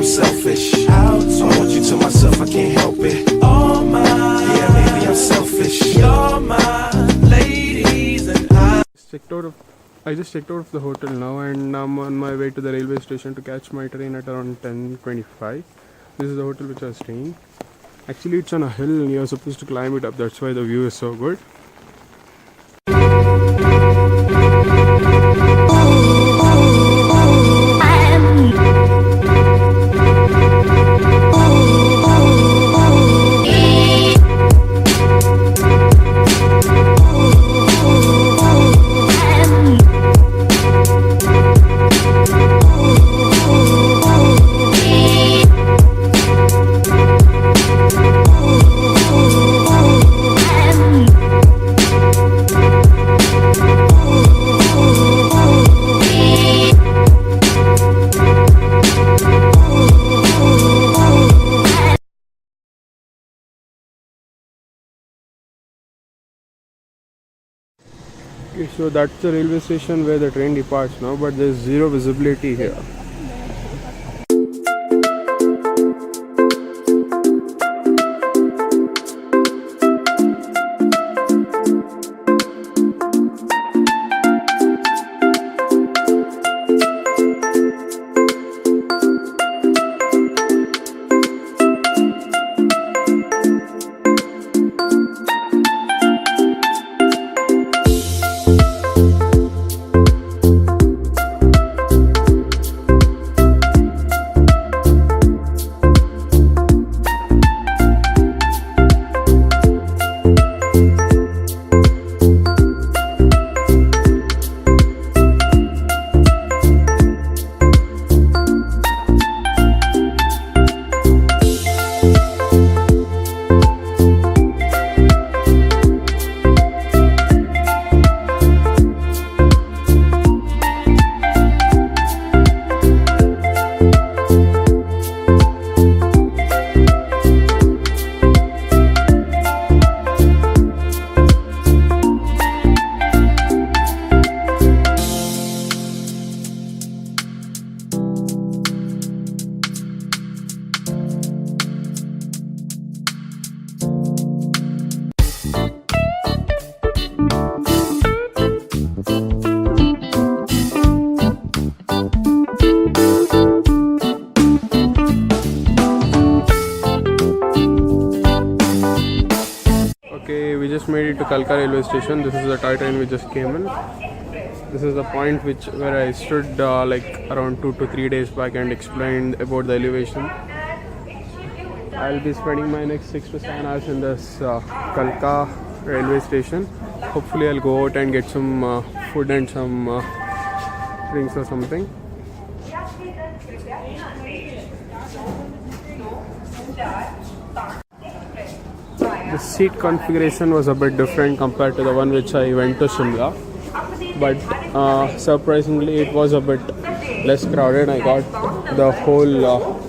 I'm selfish. I want you to myself, I can't help it. All mine. Yeah, maybe I'm selfish. You're my ladies and I just checked out of the hotel now, and I'm on my way to the railway station to catch my train at around 10:25. This is the hotel which I was staying. Actually, it's on a hill and you're supposed to climb it up. That's why the view is so good. Okay, so that's the railway station where the train departs now, but there's zero visibility here. Okay, we just made it to Kalka railway station. This is the toy train we just came in. This is the point where I stood like around 2 to 3 days back and explained about the elevation. I'll be spending my next 6 to 7 hours in this Kalka railway station. Hopefully I'll go out and get some food and some drinks or something. The seat configuration was a bit different compared to the one which I went to Shimla, but surprisingly it was a bit less crowded. I got the whole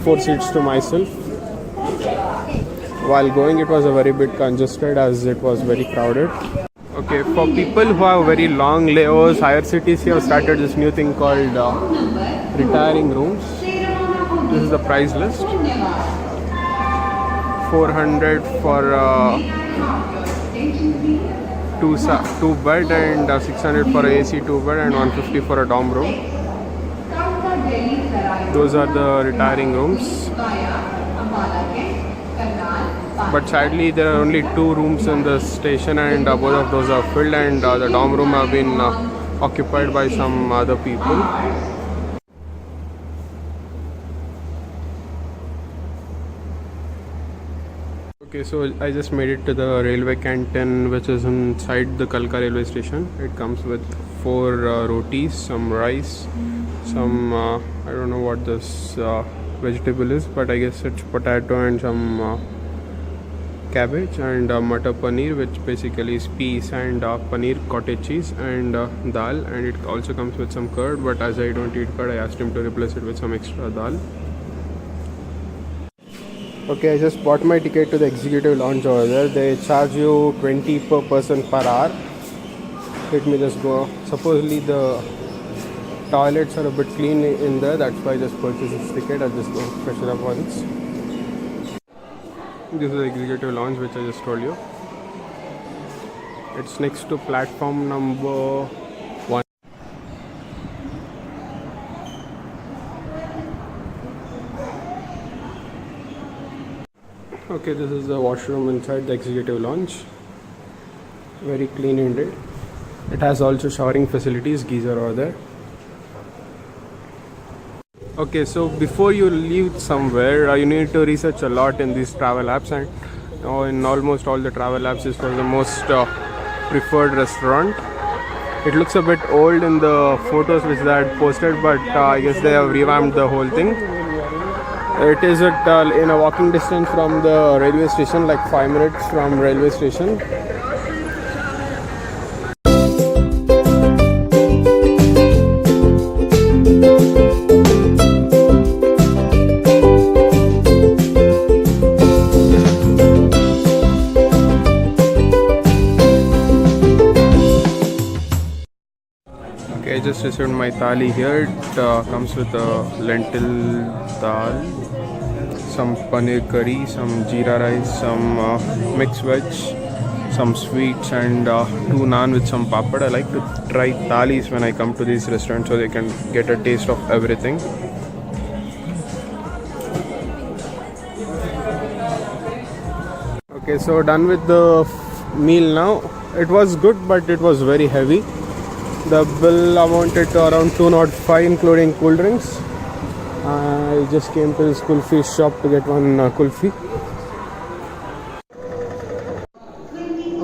4 seats to myself. While going it was a very bit congested as it was very crowded. Okay, for people who have very long layovers, higher cities have started this new thing called retiring rooms. This is the price list. 400 for two bed and 600 for AC 2 bed and 150 for a dorm room. Those are the retiring rooms. But sadly there are only 2 rooms in the station and both of those are filled, and the dorm room have been occupied by some other people. Okay, so I just made it to the railway canteen which is inside the Kalka railway station. It comes with 4 rotis, some rice, some I don't know what this vegetable is, but I guess it's potato and some cabbage, and matar paneer, which basically is peas, and paneer cottage cheese, and dal, and it also comes with some curd, but as I don't eat curd I asked him to replace it with some extra dal. Okay, I just bought my ticket to the executive lounge over there. They charge you 20 per person per hour. Let me just go. Supposedly the toilets are a bit clean in there. That's why I just purchased this ticket. I just go freshen up once. This is the executive lounge which I just told you. It's next to platform number 1. Okay, this is the washroom inside the executive lounge. Very clean indeed. It has also showering facilities, geyser over there. Okay, so before you leave somewhere, you need to research a lot in these travel apps, and in almost all the travel apps is for the most preferred restaurant. It looks a bit old in the photos which they had posted, but I guess they have revamped the whole thing. It is in a walking distance from the railway station, like 5 minutes from railway station. Okay, I just received my thali here. It comes with a lentil dal, some paneer curry, some jeera rice, some mixed veg, some sweets, and 2 naan with some papad. I like to try thalis when I come to these restaurants so they can get a taste of everything. Okay, so done with the meal now. It was good, but it was very heavy. The bill amounted to around 205 including cool drinks. I just came to this kulfi shop to get one kulfi.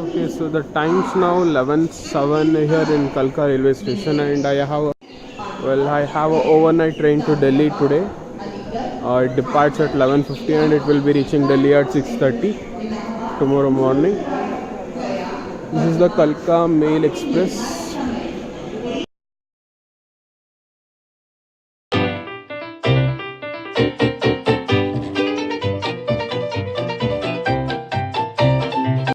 Okay, so the time's now 11:07 here in Kalka railway station, and I have an overnight train to Delhi today. It departs at 11:50 and it will be reaching Delhi at 6:30 tomorrow morning. This is the Kalka Mail Express.